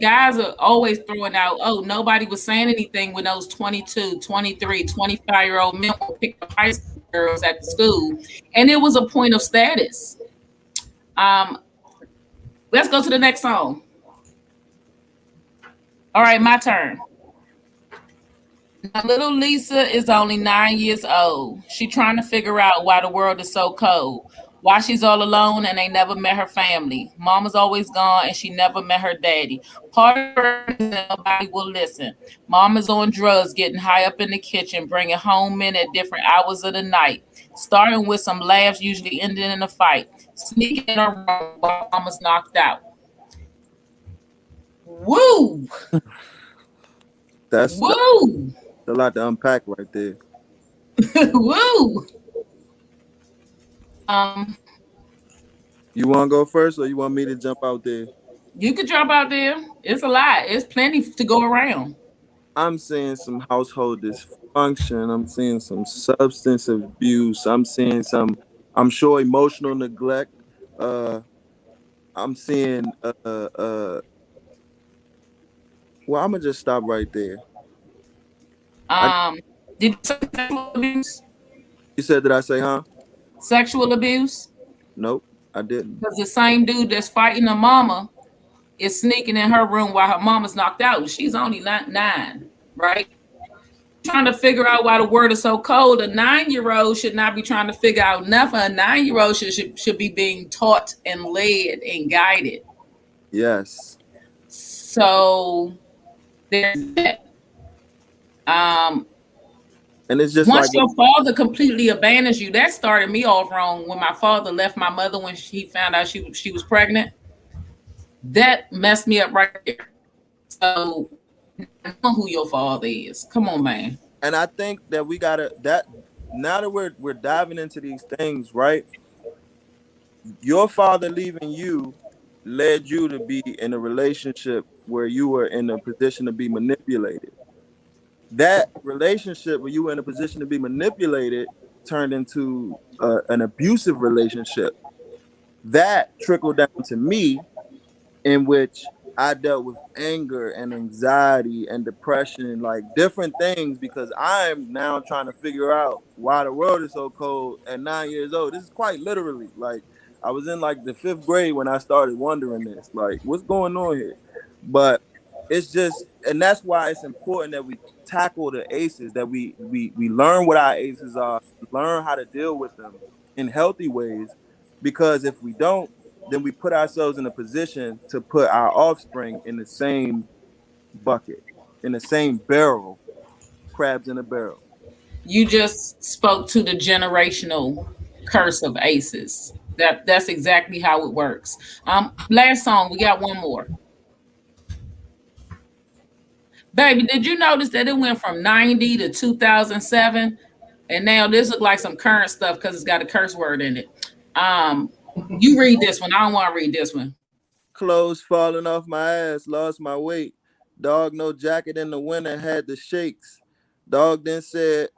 guys are always throwing out, oh, nobody was saying anything when those 22, 23, 25-year-old men were picking up high school girls at the school. And it was a point of status. Let's go to the next song. All right, my turn. Now, little Lisa is only 9 years old. She's trying to figure out why the world is so cold. Why she's all alone and they never met her family. Mama's always gone and she never met her daddy. Part of her, nobody will listen. Mama's on drugs, getting high up in the kitchen, bringing home men at different hours of the night. Starting with some laughs, usually ending in a fight. Sneaking in her room while Mama's knocked out. Woo! That's woo! A lot to unpack right there. Woo! You want to go first, or you want me to jump out there? You could jump out there. It's a lot. It's plenty to go around. I'm seeing some household dysfunction. I'm seeing some substance abuse. I'm seeing some, I'm sure, emotional neglect. I'm seeing well, I'm gonna just stop right there. Did you say sexual abuse? You said, did I say, huh? Sexual abuse? Nope, I didn't. Because the same dude that's fighting her mama is sneaking in her room while her mama's knocked out. She's only 9, right? Trying to figure out why the world is so cold. A 9-year-old should not be trying to figure out nothing. A 9-year-old should be being taught and led and guided. Yes. So there's that. And it's just once like your father completely abandons you, that started me off wrong. When my father left my mother when he found out she was pregnant, that messed me up right there. So I know who your father is. Come on, man. And I think that we gotta now that we're diving into these things, right? Your father leaving you led you to be in a relationship where you were in a position to be manipulated. That relationship where you were in a position to be manipulated turned into an abusive relationship. That trickled down to me, in which I dealt with anger and anxiety and depression, like different things, because I'm now trying to figure out why the world is so cold at 9 years old. This is quite literally, like, I was in like the 5th grade when I started wondering this, like, what's going on here? But it's just, and that's why it's important that we tackle the aces, that we learn what our aces are, learn how to deal with them in healthy ways, because if we don't, then we put ourselves in a position to put our offspring in the same bucket, in the same barrel, crabs in a barrel. You just spoke to the generational curse of aces. That's exactly how it works. Last song, we got one more. Baby, did you notice that it went from 90 to 2007? And now this looks like some current stuff because it's got a curse word in it. You read this one. I don't want to read this one. Clothes falling off my ass, lost my weight. Dog, no jacket in the winter, had the shakes. Dog then said,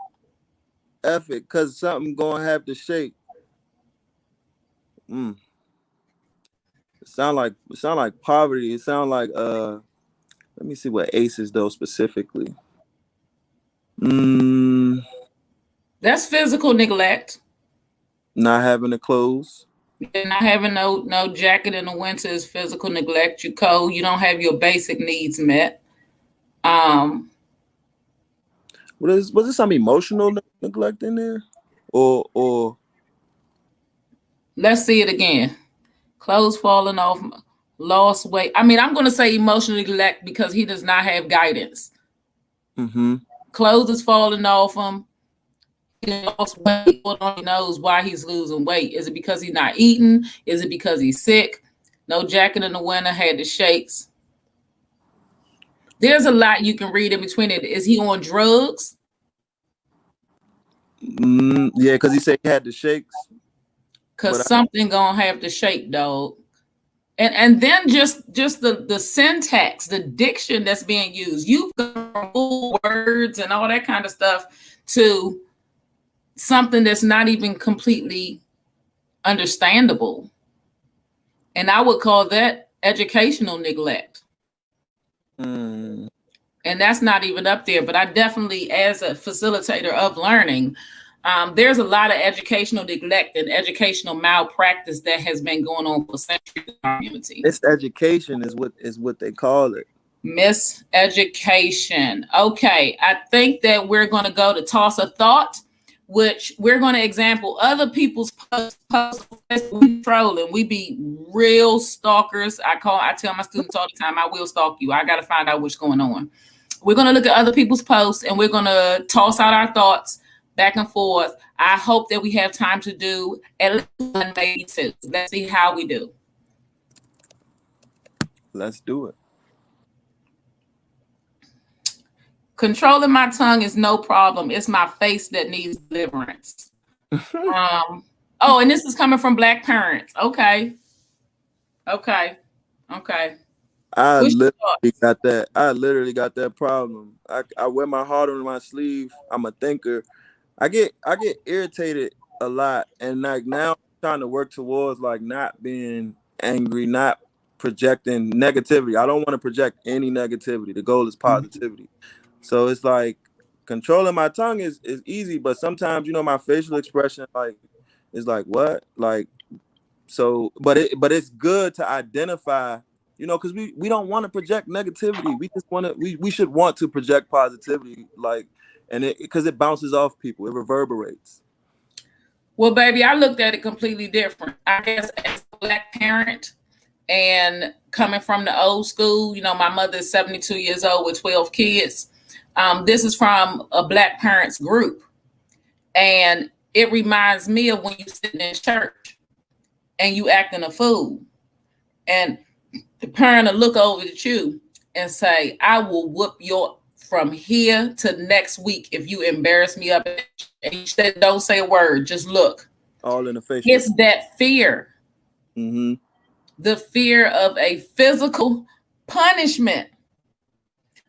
F it, cause something gonna have to shake. It sound like poverty. It sound like let me see what aces though specifically. That's physical neglect. Not having the clothes. And not having no jacket in the winter is physical neglect. You're cold. You don't have your basic needs met. Was there some emotional neglect in there? Or let's see it again. Clothes falling off, lost weight. I mean, I'm going to say emotional neglect because he does not have guidance. Clothes is falling off him. He lost weight. Nobody knows why he's losing weight. Is it because he's not eating? Is it because he's sick? No jacket in the winter, had the shakes. There's a lot you can read in between it. Is he on drugs? Yeah, because he said he had the shakes. Because something gonna have to shake, dog. And then just the syntax, the diction that's being used. You've got words and all that kind of stuff to something that's not even completely understandable. And I would call that educational neglect. And that's not even up there. But I definitely, as a facilitator of learning, there's a lot of educational neglect and educational malpractice that has been going on for centuries in our community. Miseducation is what they call it. Miseducation. Okay, I think that we're going to go to Toss a Thought, which we're going to example other people's posts. We trolling. We be real stalkers. I tell my students all the time, I will stalk you. I got to find out what's going on. We're going to look at other people's posts and we're going to toss out our thoughts back and forth. I hope that we have time to do at least one, maybe two. Let's see how we do. Let's do it. Controlling my tongue is no problem. It's my face that needs deliverance. And this is coming from Black parents. Okay. I literally got that problem. I wear my heart on my sleeve. I'm a thinker. I get irritated a lot, and like now I'm trying to work towards like not being angry, not projecting negativity. I don't want to project any negativity. The goal is positivity. So it's like controlling my tongue is easy, but sometimes my facial expression is like what? Like so but it's good to identify, because we don't want to project negativity. We just want to we should want to project positivity, and because it bounces off people, it reverberates. Well, baby, I looked at it completely different. I guess as a Black parent and coming from the old school, my mother is 72 years old with 12 kids. This is from a Black parents group. And it reminds me of when you sitting in church and you acting a fool. And the parent will look over at you and say, I will whoop your from here to next week if you embarrass me up. And you said, don't say a word, just look. All in the face. It's that fear. The fear of a physical punishment.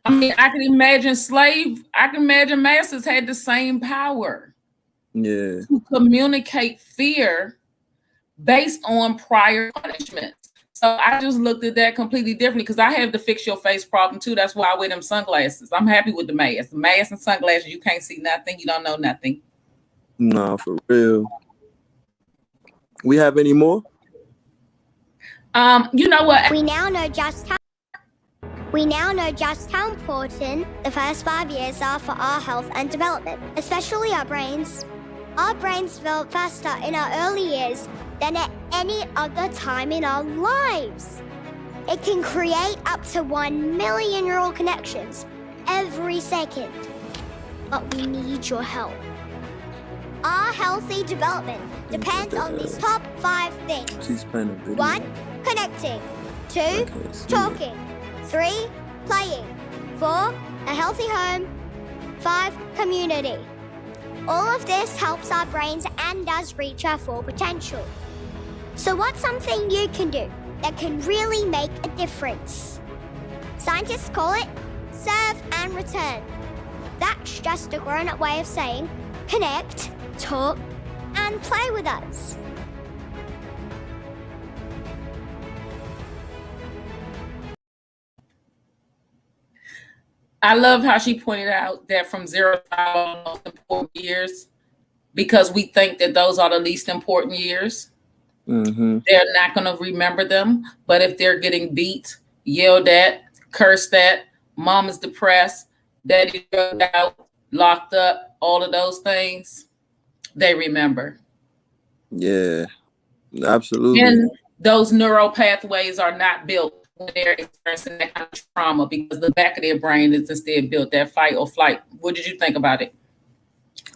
I mean, I can imagine masters had the same power. Yeah. To communicate fear based on prior punishments. So I just looked at that completely differently because I have the fix your face problem too. That's why I wear them sunglasses. I'm happy with the mask. The mask and sunglasses, you can't see nothing. You don't know nothing. No, for real. We have any more? You know what? We now know just how. We now know just how important the first 5 years are for our health and development, especially our brains. Our brains develop faster in our early years than at any other time in our lives. It can create up to 1 million neural connections every second. But we need your help. Our healthy development depends on these top 5 things. She's playing a video. 1, connecting. 2, talking. 3, playing. 4, a healthy home. 5, community. All of this helps our brains and us reach our full potential. So what's something you can do that can really make a difference? Scientists call it serve and return. That's just a grown-up way of saying connect, talk, and play with us. I love how she pointed out that from 0 to 5 are the most important years, because we think that those are the least important years. Mm-hmm. They're not going to remember them. But if they're getting beat, yelled at, cursed at, mom is depressed, daddy drugged out, locked up, all of those things, they remember. Yeah, absolutely. And those neural pathways are not built when they're experiencing that kind of trauma, because the back of their brain is instead built that fight or flight. What did you think about it?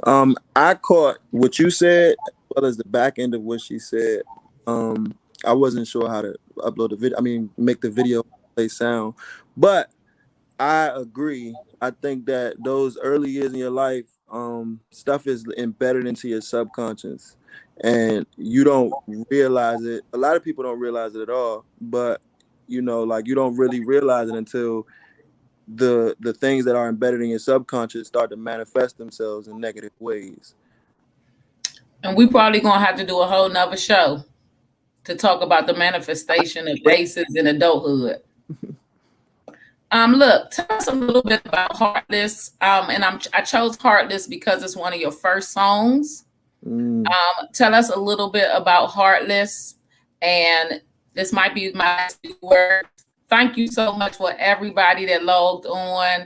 I caught what you said as well as the back end of what she said. I wasn't sure how to upload the video. I mean, make the video play sound. But I agree. I think that those early years in your life, stuff is embedded into your subconscious, and you don't realize it. A lot of people don't realize it at all. But you know, like, you don't really realize it until the things that are embedded in your subconscious start to manifest themselves in negative ways. And we probably gonna have to do a whole nother show to talk about the manifestation of ACEs in adulthood. Look, tell us a little bit about Heartless. And I chose Heartless because it's one of your first songs. Tell us a little bit about Heartless, and this might be my last word. Thank you so much for everybody that logged on.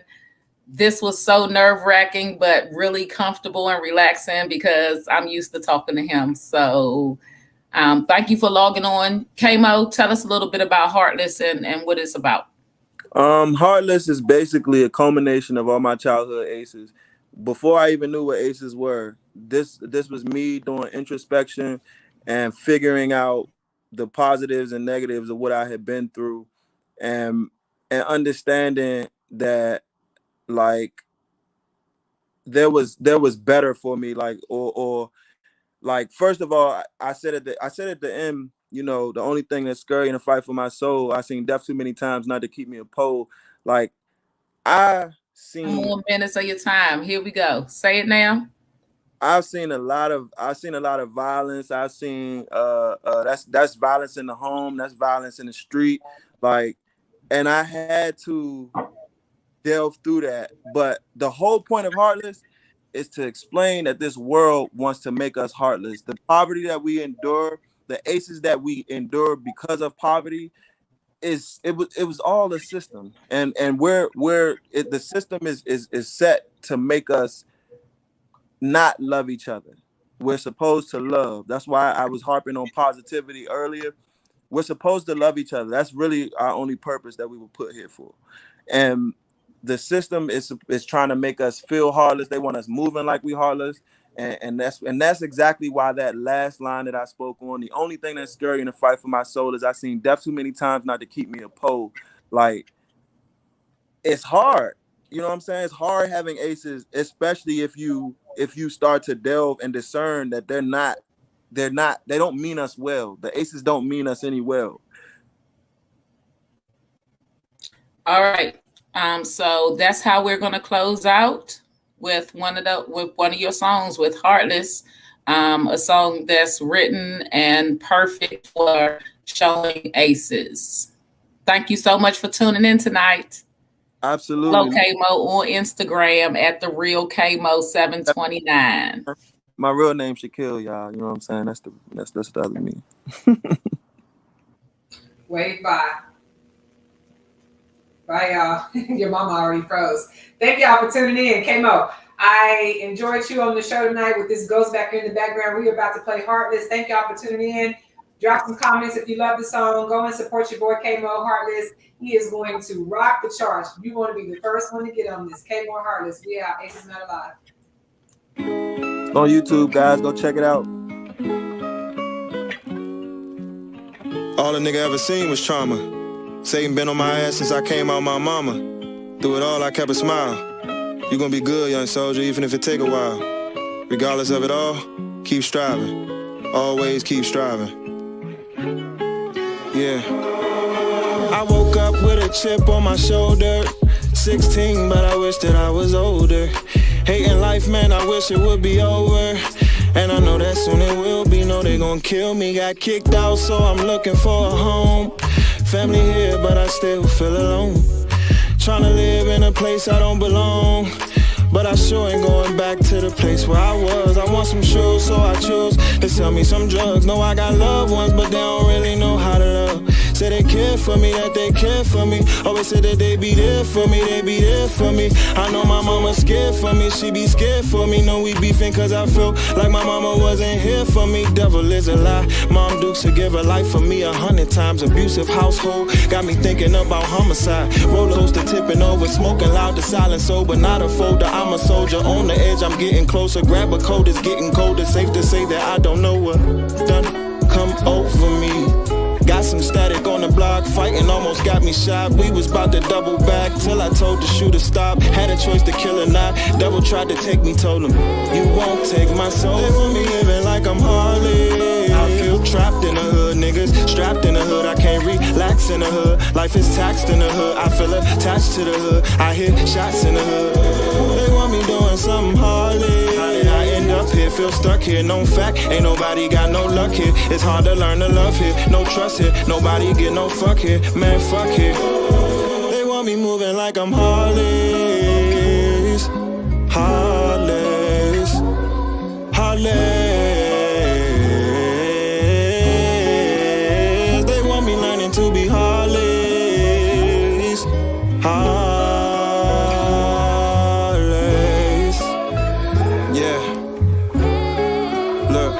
This was so nerve-wracking, but really comfortable and relaxing because I'm used to talking to him. So thank you for logging on. K Moe, tell us a little bit about Heartless and what it's about. Heartless is basically a culmination of all my childhood ACEs. Before I even knew what ACEs were, this was me doing introspection and figuring out the positives and negatives of what I had been through, and understanding that, like, there was better for me, like, or like, first of all, I said at the end, you know, the only thing that's scary in a fight for my soul, I seen death too many times not to keep me a pole. Like, I seen more minutes of your time. Here we go. Say it now. I've seen a lot of violence. I've seen that's violence in the home, that's violence in the street, like, and I had to delve through that. But the whole point of Heartless is to explain that this world wants to make us heartless. The poverty that we endure, the ACEs that we endure because of poverty, it was all a system, and the system is set to make us not love each other. We're supposed to love. That's why I was harping on positivity earlier. We're supposed to love each other. That's really our only purpose that we were put here for. And the system is trying to make us feel heartless. They want us moving like we heartless. And that's exactly why that last line that I spoke on, the only thing that's scary in the fight for my soul is I seen death too many times not to keep me a pole. Like, it's hard. You know what I'm saying? It's hard having ACEs, especially if you start to delve and discern that they don't mean us well. The ACEs don't mean us any well. All right. So that's how we're gonna close out with one of your songs, with Heartless, a song that's written and perfect for showing ACEs. Thank you so much for tuning in tonight. Absolutely. Follow K Moe on Instagram at the real K Moe 729. My real name Shaquille, y'all. You know what I'm saying? That's the other me. Wave bye. Bye, y'all. Your mama already froze. Thank y'all for tuning in. K Moe, I enjoyed you on the show tonight with this Ghost back in the background. We're about to play Heartless. Thank y'all for tuning in. Drop some comments if you love the song. Go and support your boy K Moe Heartless. He is going to rock the charts. You want to be the first one to get on this. K Moe Heartless. We out. Ace is not alive. It's on YouTube, guys. Go check it out. All a nigga ever seen was trauma. Satan been on my ass since I came out my mama. Through it all, I kept a smile. You gonna be good, young soldier, even if it take a while. Regardless of it all, keep striving. Always keep striving. Yeah. I woke up with a chip on my shoulder. 16, but I wish that I was older. Hating life, man, I wish it would be over. And I know that soon it will be. No, they gon' kill me. Got kicked out, so I'm looking for a home. Family here, but I still feel alone. Tryna live in a place I don't belong. But I sure ain't going back to the place where I was. I want some shoes, so I choose to sell me some drugs. Know I got loved ones, but they don't really know how to love. Say they care for me, that they care for me. Always said that they be there for me, they be there for me. I know my mama scared for me, she be scared for me. Know we beefing cause I feel like my mama wasn't here for me. Devil is a lie, Mom Dukes to give her life for me 100 times. Abusive household, got me thinking about homicide. Roller coaster tipping over, smoking loud, the silent sober, not a folder. I'm a soldier on the edge, I'm getting closer. Grab a coat, it's getting colder. Safe to say that I don't know what done come over me. Got some static on the block, fighting almost got me shot. We was about to double back till I told the shooter stop. Had a choice to kill or not. Devil tried to take me, told him, you won't take my soul. They want me living like I'm Harley. I feel trapped in the hood, niggas strapped in the hood. I can't relax in the hood. Life is taxed in the hood. I feel attached to the hood. I hear shots in the hood. They want me doing something Harley. How did I end up here? Feel stuck here, no fact. Ain't nobody got no luck here. It's hard to learn to love here. No trust here. Nobody get no fuck here. Man, fuck here. They want me moving like I'm Harley's. Harley's. Harley's. They want me learning to be Harley's. Harley's. Yeah. Look.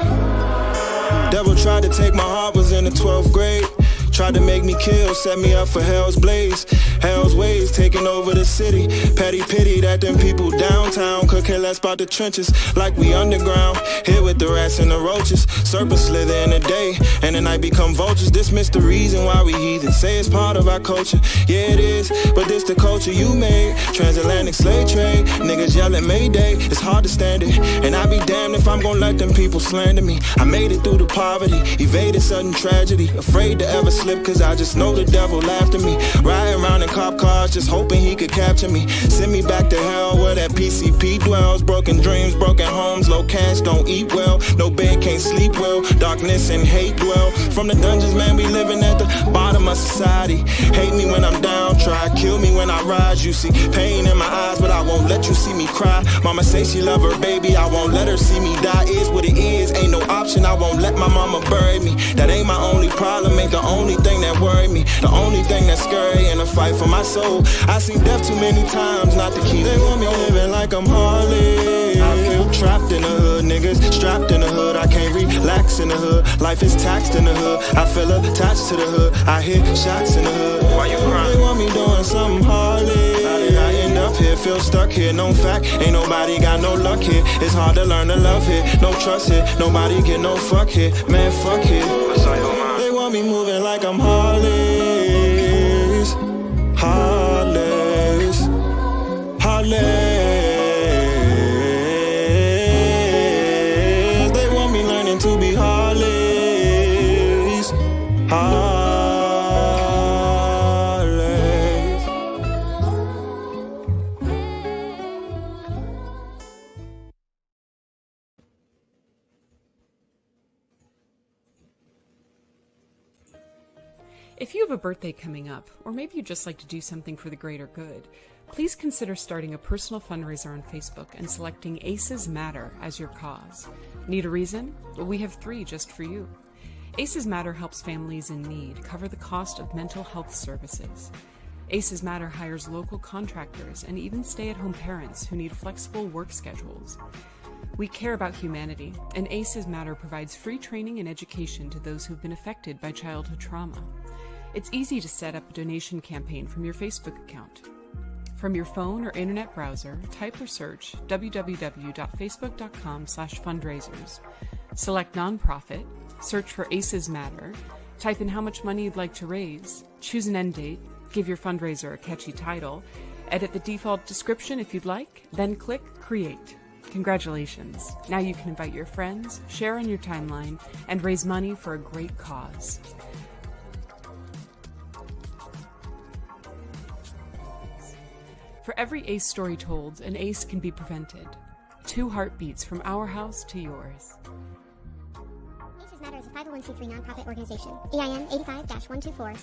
Devil tried to take my heart, was in the 12th grade. Tried to make me kill, set me up for hell's blaze. Hell's ways taking over the city. Petty pity that them people downtown could care less about the trenches. Like we underground, here with the rats and the roaches. Serpents slither in the day, and the night become vultures. Dismiss the reason why we heathen. Say it's part of our culture. Yeah, it is, but this the culture you made. Transatlantic slave trade, niggas yelling Mayday. It's hard to stand it, and I be damned if I'm gonna let them people slander me. I made it through the poverty, evaded sudden tragedy. Afraid to ever slip, cause I just know the devil laughed at me. Riding around in cop cars, just hoping he could capture me. Send me back to hell where that PCP dwells. Broken dreams, broken homes, low cash, don't eat well. No bed, can't sleep well. Darkness and hate dwell. From the dungeons, man, we living at the bottom of society. Hate me when I'm down, try kill me when I rise. You see pain in my eyes, but I won't let you see me cry. Mama say she love her baby, I won't let her see me die. Is what it is, ain't no option, I won't let my mama bury me. That ain't my only problem, ain't the only thing that worry me. The only thing that's scary in a fight for my soul. I seen death too many times, not to keep. They want me living like I'm Harley. I feel trapped in the hood, niggas strapped in the hood. I can't relax in the hood. Life is taxed in the hood. I feel attached to the hood. I hear shots in the hood. Why you crying? They want me doing something Harley. How did I end up here? Feel stuck here, no fact. Ain't nobody got no luck here. It's hard to learn to love here. No trust here. Nobody get no fuck here. Man, fuck here. They want me moving like I'm Harley's. Harley's. Harley's. They want me learning to be Harley's. Harley's. If you have a birthday coming up, or maybe you'd just like to do something for the greater good, please consider starting a personal fundraiser on Facebook and selecting Aces Matter as your cause. Need a reason? Well, we have 3 just for you. Aces Matter helps families in need cover the cost of mental health services. ACEs Matter hires local contractors and even stay-at-home parents who need flexible work schedules. We care about humanity, and ACEs Matter provides free training and education to those who've been affected by childhood trauma. It's easy to set up a donation campaign from your Facebook account. From your phone or internet browser, type or search www.facebook.com/fundraisers. Select nonprofit, search for ACEs Matter, type in how much money you'd like to raise, choose an end date, give your fundraiser a catchy title, edit the default description if you'd like, then click Create. Congratulations. Now you can invite your friends, share on your timeline, and raise money for a great cause. For every ACE story told, an ACE can be prevented. 2 heartbeats from our house to yours. ACEs Matter is a 501c3 nonprofit organization. EIN 85-124.